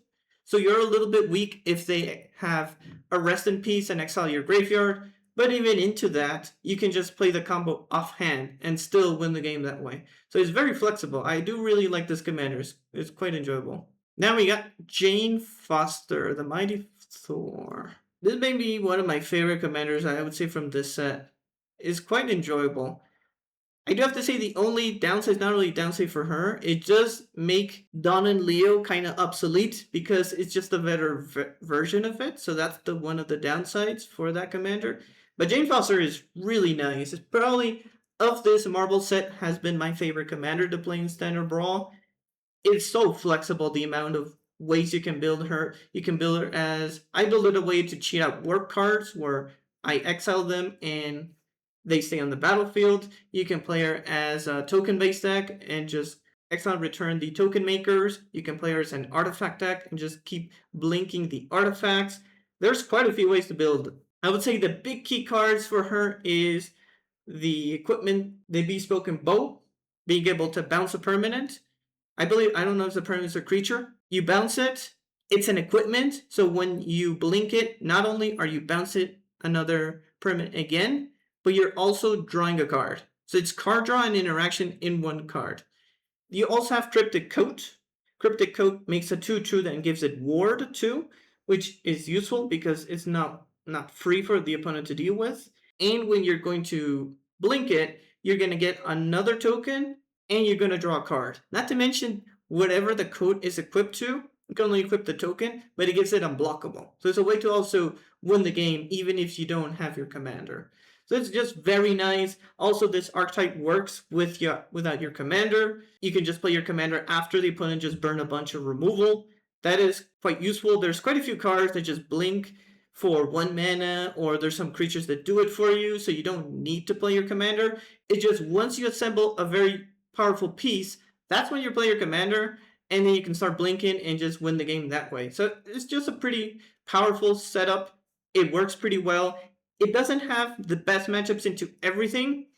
So you're a little bit weak if they have a Rest in Peace and exile your graveyard. But even into that, you can just play the combo offhand and still win the game that way. So it's very flexible. I do really like this commander. It's quite enjoyable. Now we got Jane Foster, the Mighty Thor. This may be one of my favorite commanders, I would say, from this set. It's quite enjoyable. I do have to say the only downside is not really a downside for her. It does make Dawn and Leo kind of obsolete because it's just a better version of it. So that's one of the downsides for that commander. But Jane Foster is really nice. It's probably, of this Marvel set, has been my favorite commander to play in Standard Brawl. It's so flexible, the amount of ways you can build her. You can build her as... I build it a way to cheat out warp cards where I exile them and they stay on the battlefield. You can play her as a token-based deck and just exile return the token makers. You can play her as an artifact deck and just keep blinking the artifacts. There's quite a few ways to build. I would say the big key cards for her is the equipment, the Bespoken Bow, being able to bounce a permanent. I don't know if the permanent is a creature. You bounce it, it's an equipment, so when you blink it, not only are you bouncing another permanent again, but you're also drawing a card. So it's card draw and interaction in one card. You also have Cryptic Coat. Cryptic Coat makes a 2/2 that gives it Ward 2, which is useful because it's not free for the opponent to deal with. And when you're going to blink it, you're going to get another token and you're going to draw a card. Not to mention, whatever the coat is equipped to, you can only equip the token, but it gives it unblockable. So it's a way to also win the game even if you don't have your commander. So it's just very nice. Also, this archetype works without your commander. You can just play your commander after the opponent just burn a bunch of removal. That is quite useful. There's quite a few cards that just blink for 1 mana, or there's some creatures that do it for you, so you don't need to play your commander. It's just once you assemble a very powerful piece, that's when you play your commander, and then you can start blinking and just win the game that way. So it's just a pretty powerful setup. It works pretty well. It doesn't have the best matchups into everything,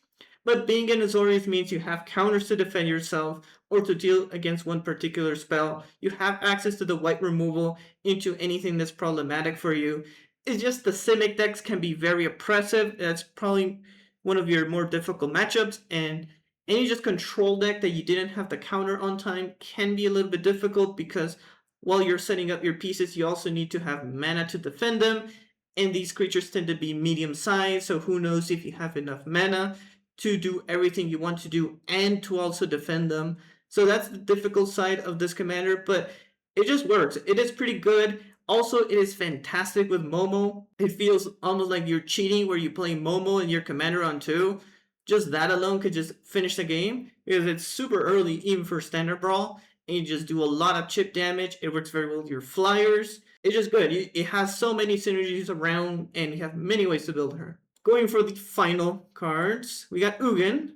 but being an Azorius means you have counters to defend yourself or to deal against one particular spell. You have access to the white removal into anything that's problematic for you. It's just the Simic decks can be very oppressive. That's probably one of your more difficult matchups, and any just control deck that you didn't have the counter on time can be a little bit difficult because while you're setting up your pieces, you also need to have mana to defend them, and these creatures tend to be medium sized, so who knows if you have enough mana to do everything you want to do and to also defend them. So that's the difficult side of this commander, but it just works. It is pretty good. Also, it is fantastic with Momo. It feels almost like you're cheating where you play Momo and your commander on 2. Just that alone could just finish the game because it's super early even for Standard Brawl, and you just do a lot of chip damage. It works very well with your flyers. It's just good. It has so many synergies around, and you have many ways to build her. Going for the final cards, we got Ugin.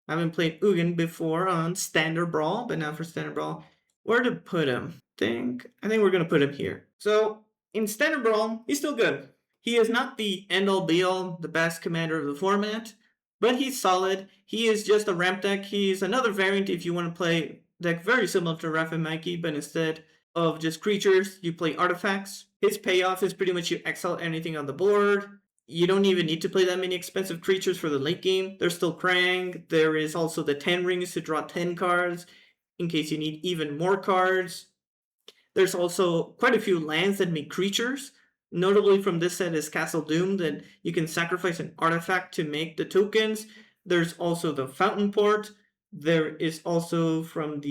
I haven't played Ugin before on Standard Brawl, but now for Standard Brawl, where to put him? I think we're gonna put him here. So in Standard Brawl, he's still good. He is not the end-all be-all, the best commander of the format, but he's solid. He is just a ramp deck. He's another variant if you want to play deck very similar to Raph and Mikey, but instead of just creatures, you play artifacts. His payoff is pretty much you exile anything on the board. You don't even need to play that many expensive creatures for the late game. There's still Krang. There is also the 10 rings to draw 10 cards in case you need even more cards. There's also quite a few lands that make creatures. Notably from this set is Castle Doom, that you can sacrifice an artifact to make the tokens. There's also the Fountain Port. There is also from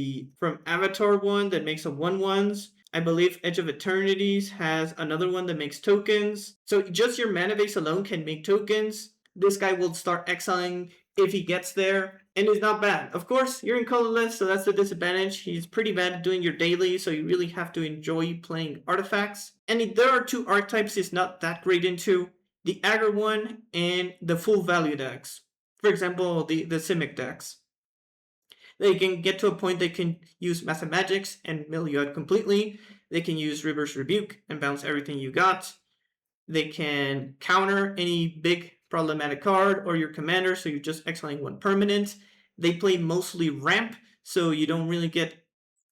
Avatar one that makes a 1/1s. I believe Edge of Eternities has another one that makes tokens. So just your mana base alone can make tokens. This guy will start exiling if he gets there, and is not bad. Of course, you're in colorless, so that's the disadvantage. He's pretty bad at doing your daily, so you really have to enjoy playing artifacts. And there are two archetypes he's not that great into, the aggro one and the full value decks. For example, the Simic decks. They can get to a point they can use Massive Magics and mill you out completely. They can use Reverse Rebuke and bounce everything you got. They can counter any big problematic card or your commander, so you're just exiling one permanent. They play mostly ramp, so you don't really get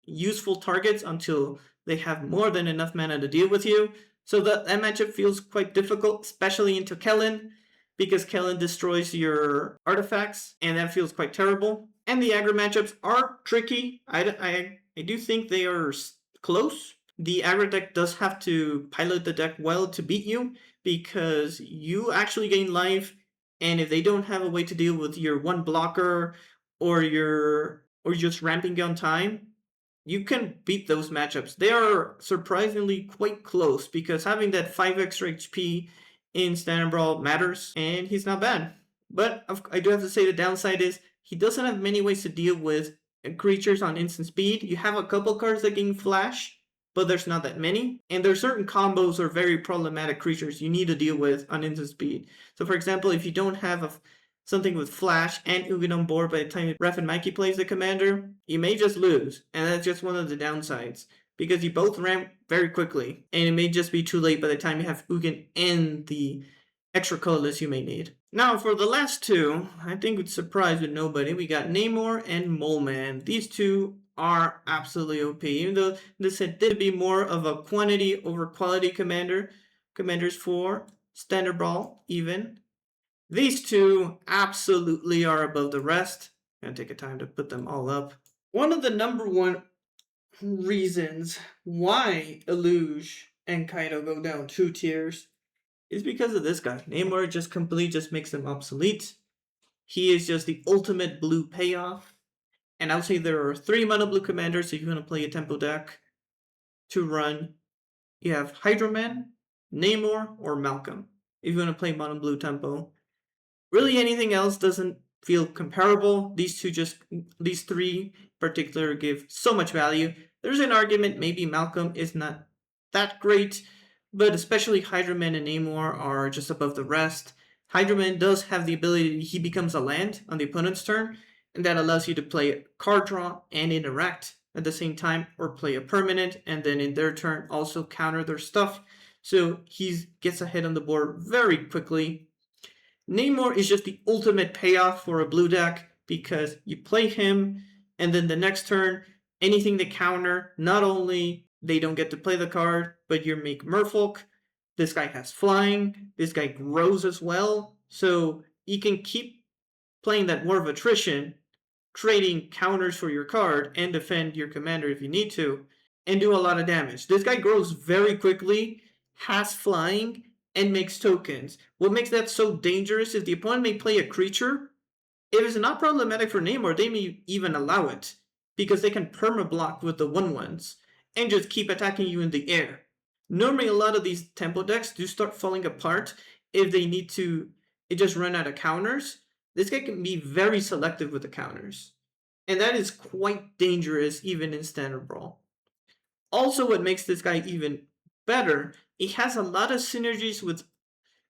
useful targets until they have more than enough mana to deal with you. So that matchup feels quite difficult, especially into Kellen, because Kellen destroys your artifacts, and that feels quite terrible. And the aggro matchups are tricky. I do think they are close. The aggro deck does have to pilot the deck well to beat you, because you actually gain life, and if they don't have a way to deal with your one blocker or just ramping on time, you can beat those matchups. They are surprisingly quite close, because having that 5 extra HP in Standard Brawl matters, and he's not bad. But I do have to say the downside is he doesn't have many ways to deal with creatures on instant speed. You have a couple cards that can flash, but there's not that many. And there are certain combos or very problematic creatures you need to deal with on instant speed. So for example, if you don't have something with Flash and Ugin on board by the time Ref and Mikey plays the commander, you may just lose. And that's just one of the downsides, because you both ramp very quickly, and it may just be too late by the time you have Ugin and the extra colorless you may need. Now for the last two, I think it's surprise with nobody. We got Namor and Mole Man. These two are absolutely OP, even though this did be more of a quantity over quality commanders for Standard Brawl even. These two absolutely are above the rest. Gonna take a time to put them all up. One of the number one reasons why Eluge and Kaido go down 2 tiers is because of this guy. Namor just makes them obsolete. He is just the ultimate blue payoff. And I would say there are 3 mono blue commanders if you're going to play a tempo deck to run. You have Hydro-Man, Namor, or Malcolm if you're going to play mono blue tempo. Really anything else doesn't feel comparable. These 3 in particular give so much value. There's an argument maybe Malcolm is not that great, but especially Hydro-Man and Namor are just above the rest. Hydro-Man does have the ability, he becomes a land on the opponent's turn, and that allows you to play card draw and interact at the same time, or play a permanent, and then in their turn also counter their stuff. So he gets ahead on the board very quickly. Namor is just the ultimate payoff for a blue deck, because you play him, and then the next turn, anything to counter, not only they don't get to play the card, but you make Merfolk. This guy has flying. This guy grows as well. So you can keep playing that War of Attrition, trading counters for your card, and defend your commander if you need to, and do a lot of damage. This guy grows very quickly, has flying, and makes tokens. What makes that so dangerous is the opponent may play a creature. If it's not problematic for Namor, they may even allow it, because they can perma-block with the 1/1s and just keep attacking you in the air. Normally a lot of these tempo decks do start falling apart if they need to just run out of counters. This guy can be very selective with the counters, and that is quite dangerous even in Standard Brawl. Also, what makes this guy even better, he has a lot of synergies with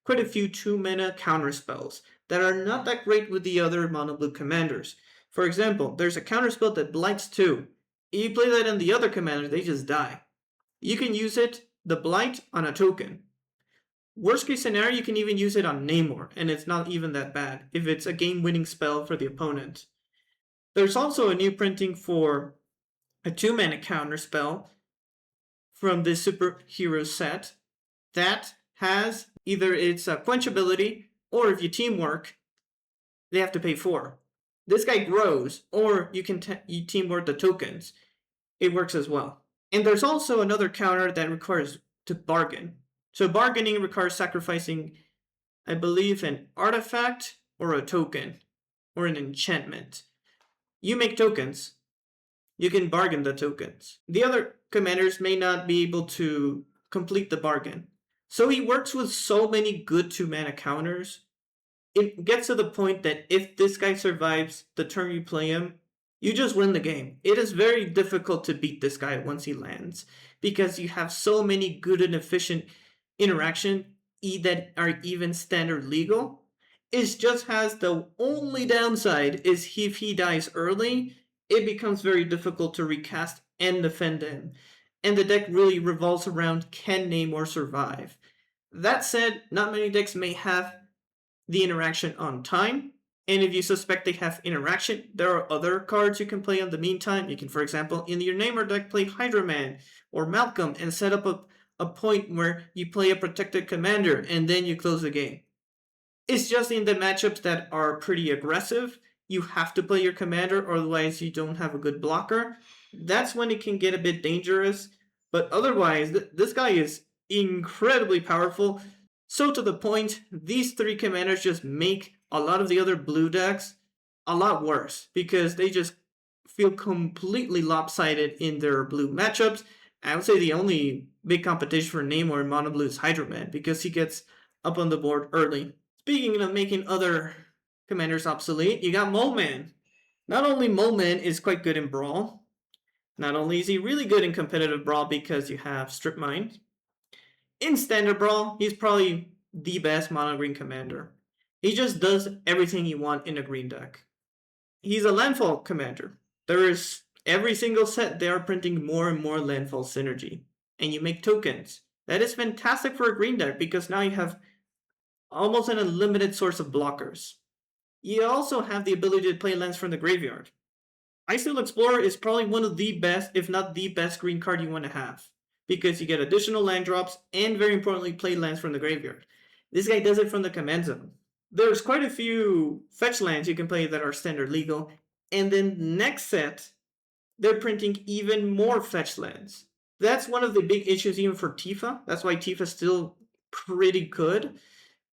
quite a few 2-mana counter spells that are not that great with the other mono blue commanders. For example, there's a counter spell that blights 2. If you play that on the other commanders, they just die. You can use the blight, on a token. Worst case scenario, you can even use it on Namor, and it's not even that bad if it's a game-winning spell for the opponent. There's also a new printing for a 2-mana counter spell from this superhero set that has either its quenchability, or if you teamwork, they have to pay 4. This guy grows, or you can you teamwork the tokens. It works as well. And there's also another counter that requires to bargain. So bargaining requires sacrificing, I believe, an artifact or a token or an enchantment. You make tokens. You can bargain the tokens. The other commanders may not be able to complete the bargain. So he works with so many good 2-mana counters. It gets to the point that if this guy survives the turn you play him, you just win the game. It is very difficult to beat this guy once he lands because you have so many good and efficient interaction that are even standard legal. It just has the only downside is if he dies early, it becomes very difficult to recast and defend him. And the deck really revolves around can Namor survive? That said, not many decks may have the interaction on time. And if you suspect they have interaction, there are other cards you can play in the meantime. You can, for example, in your Namor deck, play Hydra Man or Malcolm and set up a point where you play a protected commander and then you close the game. It's just in the matchups that are pretty aggressive, you have to play your commander, or otherwise you don't have a good blocker. That's when it can get a bit dangerous. But otherwise, this guy is incredibly powerful. So to the point, these 3 commanders just make a lot of the other blue decks a lot worse because they just feel completely lopsided in their blue matchups. I would say the only big competition for Namor in Mono Blue is Hydra Man because he gets up on the board early. Speaking of making other commanders obsolete, you got Mole Man. Not only Mole Man is quite good in Brawl, not only is he really good in competitive Brawl because you have Strip Mine, in Standard Brawl, he's probably the best mono green commander. He just does everything you want in a green deck. He's a landfall commander. There is every single set they are printing more and more landfall synergy. And you make tokens. That is fantastic for a green deck because now you have almost an unlimited source of blockers. You also have the ability to play lands from the graveyard. Icefield Explorer is probably one of the best, if not the best green card you want to have. Because you get additional land drops and, very importantly, play lands from the graveyard. This guy does it from the command zone. There's quite a few fetch lands you can play that are standard legal. And then next set, they're printing even more fetch lands. That's one of the big issues even for Tifa. That's why Tifa's still pretty good.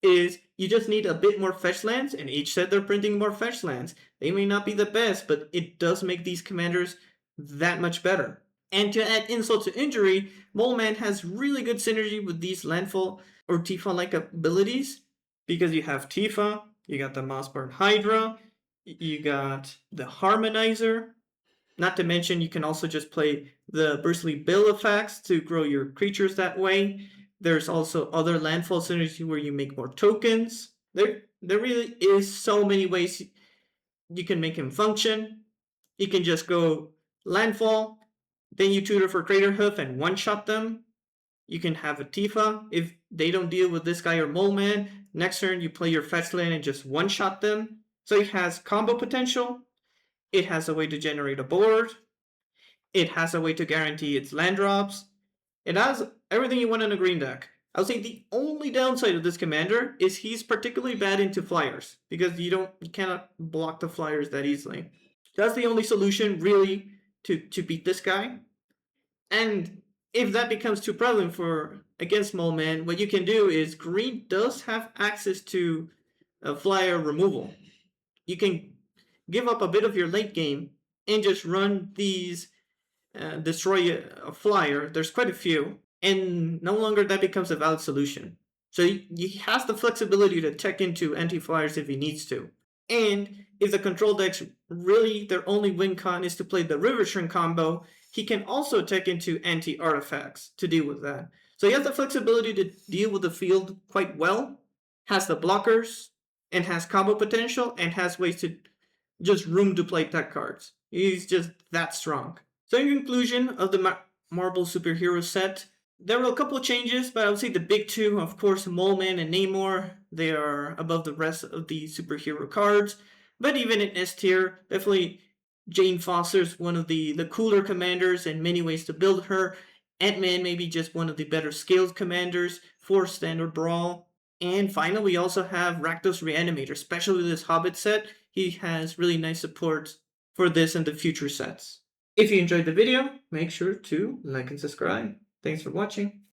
Is you just need a bit more fetch lands, and each set they're printing more fetch lands. They may not be the best, but it does make these commanders that much better. And to add insult to injury, Mole Man has really good synergy with these landfall or Tifa-like abilities because you have Tifa, you got the Mossburn Hydra, you got the Harmonizer. Not to mention, you can also just play the Bristly Bill effects to grow your creatures that way. There's also other landfall synergy where you make more tokens. There really is so many ways you can make him function. You can just go landfall, then you tutor for Crater Hoof and one-shot them. You can have a Tifa. If they don't deal with this guy or Mole Man, next turn you play your fetch land and just one-shot them. So it has combo potential. It has a way to generate a board. It has a way to guarantee its land drops. It has everything you want in a green deck. I would say the only downside of this commander is he's particularly bad into flyers because you cannot block the flyers that easily. That's the only solution really to beat this guy. And if that becomes too prevalent for against Mole Man, what you can do is green does have access to flyer removal. You can give up a bit of your late game and just run these destroy a flyer. There's quite a few, and no longer that becomes a valid solution. So he has the flexibility to tech into anti-flyers if he needs to. And if the control decks really their only win con is to play the River Shrink combo, he can also tech into anti-artifacts to deal with that. So he has the flexibility to deal with the field quite well, has the blockers, and has combo potential, and has ways to just room to play tech cards. He's just that strong. So in conclusion of the Marvel superhero set, there were a couple of changes, but I would say the big two, of course, Mole Man and Namor, they are above the rest of the superhero cards. But even in S tier, definitely Jane Foster's one of the cooler commanders in many ways to build her. Ant-Man may be just one of the better scaled commanders for Standard Brawl. And finally, we also have Rakdos Reanimator, especially with this Hobbit set. He has really nice support for this and the future sets. If you enjoyed the video, make sure to like and subscribe. Thanks for watching.